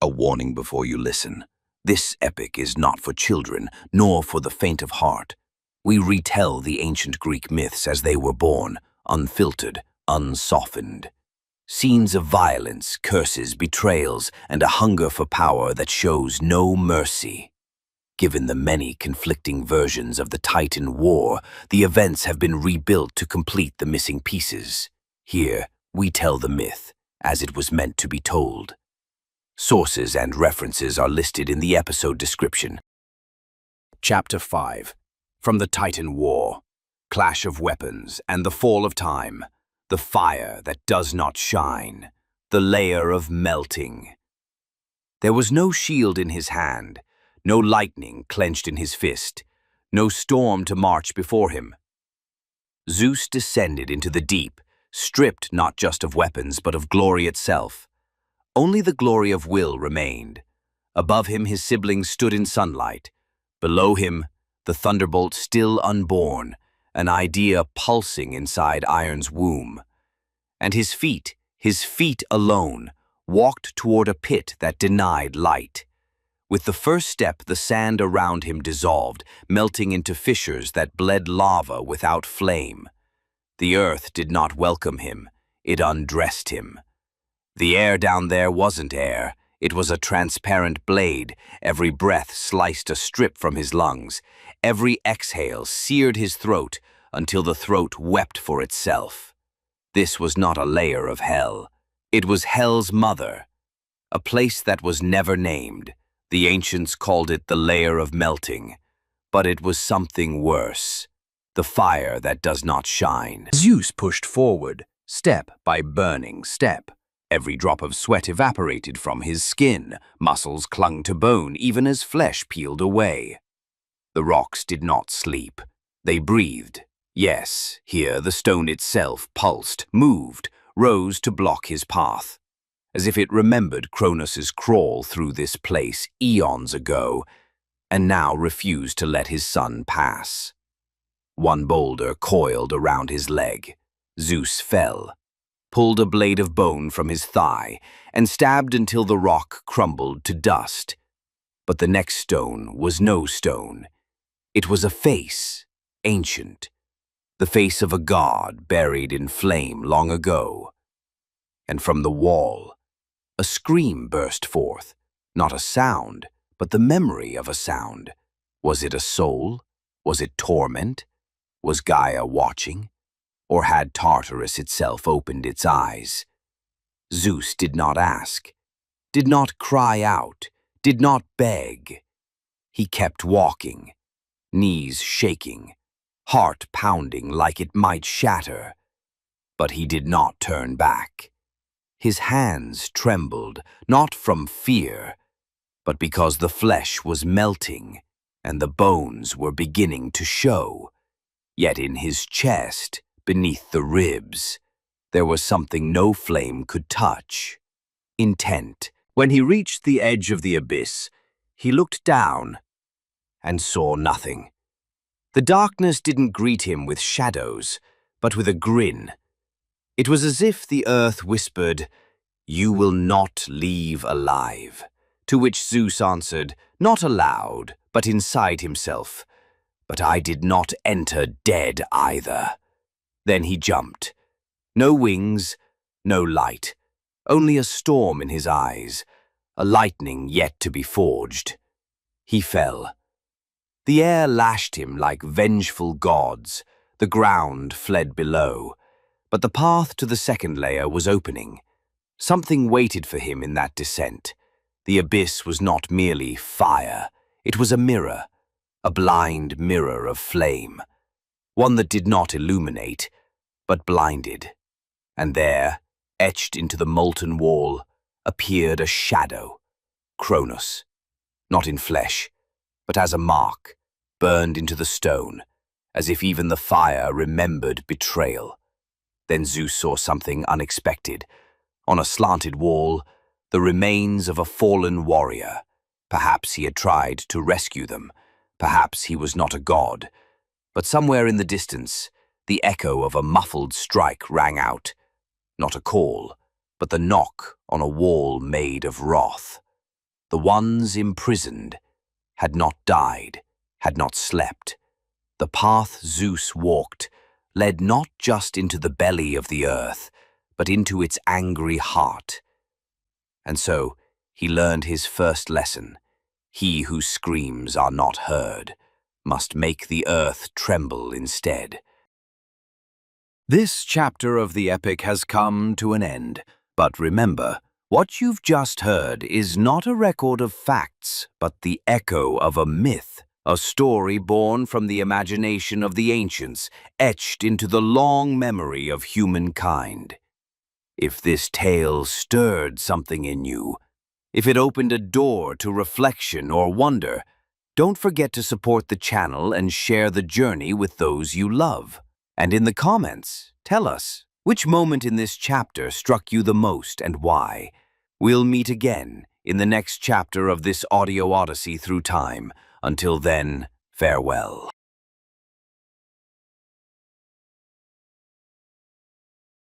warning before you listen. This epic is not for children, nor for the faint of heart. We retell the ancient Greek myths as they were born, unfiltered, unsoftened. Scenes of violence, curses, betrayals, and a hunger for power that shows no mercy. Given the many conflicting versions of the Titan War, the events have been rebuilt to complete the missing pieces. Here, we tell the myth as it was meant to be told. Sources and references are listed in the episode description. Chapter 5. From the Titan War, Clash of Weapons and the Fall of Time, the fire that does not shine, the layer of melting. There was no shield in his hand, no lightning clenched in his fist, no storm to march before him. Zeus descended into the deep, stripped not just of weapons but of glory itself. Only the glory of will remained. Above him his siblings stood in sunlight. Below him, the thunderbolt still unborn, an idea pulsing inside iron's womb. And his feet alone, walked toward a pit that denied light. With the first step, the sand around him dissolved, melting into fissures that bled lava without flame. The earth did not welcome him, it undressed him. The air down there wasn't air, it was a transparent blade. Every breath sliced a strip from his lungs. Every exhale seared his throat until the throat wept for itself. This was not a layer of hell. It was hell's mother, a place that was never named. The ancients called it the layer of melting, but it was something worse, the fire that does not shine. Zeus pushed forward, step by burning step. Every drop of sweat evaporated from his skin, muscles clung to bone even as flesh peeled away. The rocks did not sleep. They breathed. Yes, here the stone itself pulsed, moved, rose to block his path, as if it remembered Kronos' crawl through this place eons ago, and now refused to let his son pass. One boulder coiled around his leg. Zeus fell, pulled a blade of bone from his thigh, and stabbed until the rock crumbled to dust. But the next stone was no stone. It was a face, ancient, the face of a god buried in flame long ago. And from the wall, a scream burst forth, not a sound, but the memory of a sound. Was it a soul? Was it torment? Was Gaia watching? Or had Tartarus itself opened its eyes? Zeus did not ask, did not cry out, did not beg. He kept walking, knees shaking, heart pounding like it might shatter. But he did not turn back. His hands trembled, not from fear, but because the flesh was melting and the bones were beginning to show. Yet in his chest, beneath the ribs, there was something no flame could touch. Intent. When he reached the edge of the abyss, he looked down and saw nothing. The darkness didn't greet him with shadows, but with a grin. It was as if the earth whispered, "You will not leave alive." To which Zeus answered, not aloud, but inside himself, "But I did not enter dead either." Then he jumped. No wings, no light, only a storm in his eyes, a lightning yet to be forged. He fell. The air lashed him like vengeful gods. The ground fled below. But the path to the second layer was opening. Something waited for him in that descent. The abyss was not merely fire. It was a mirror, a blind mirror of flame. One that did not illuminate, but blinded. And there, etched into the molten wall, appeared a shadow, Kronos, not in flesh, but as a mark, burned into the stone, as if even the fire remembered betrayal. Then Zeus saw something unexpected. On a slanted wall, the remains of a fallen warrior. Perhaps he had tried to rescue them. Perhaps he was not a god. But somewhere in the distance, the echo of a muffled strike rang out. Not a call, but the knock on a wall made of wrath. The ones imprisoned had not died, had not slept. The path Zeus walked led not just into the belly of the earth, but into its angry heart. And so he learned his first lesson. He whose screams are not heard must make the earth tremble instead. This chapter of the epic has come to an end, but remember, what you've just heard is not a record of facts, but the echo of a myth, a story born from the imagination of the ancients, etched into the long memory of humankind. If this tale stirred something in you, if it opened a door to reflection or wonder, don't forget to support the channel and share the journey with those you love. And in the comments, tell us which moment in this chapter struck you the most and why. We'll meet again in the next chapter of this audio odyssey through time. Until then, farewell.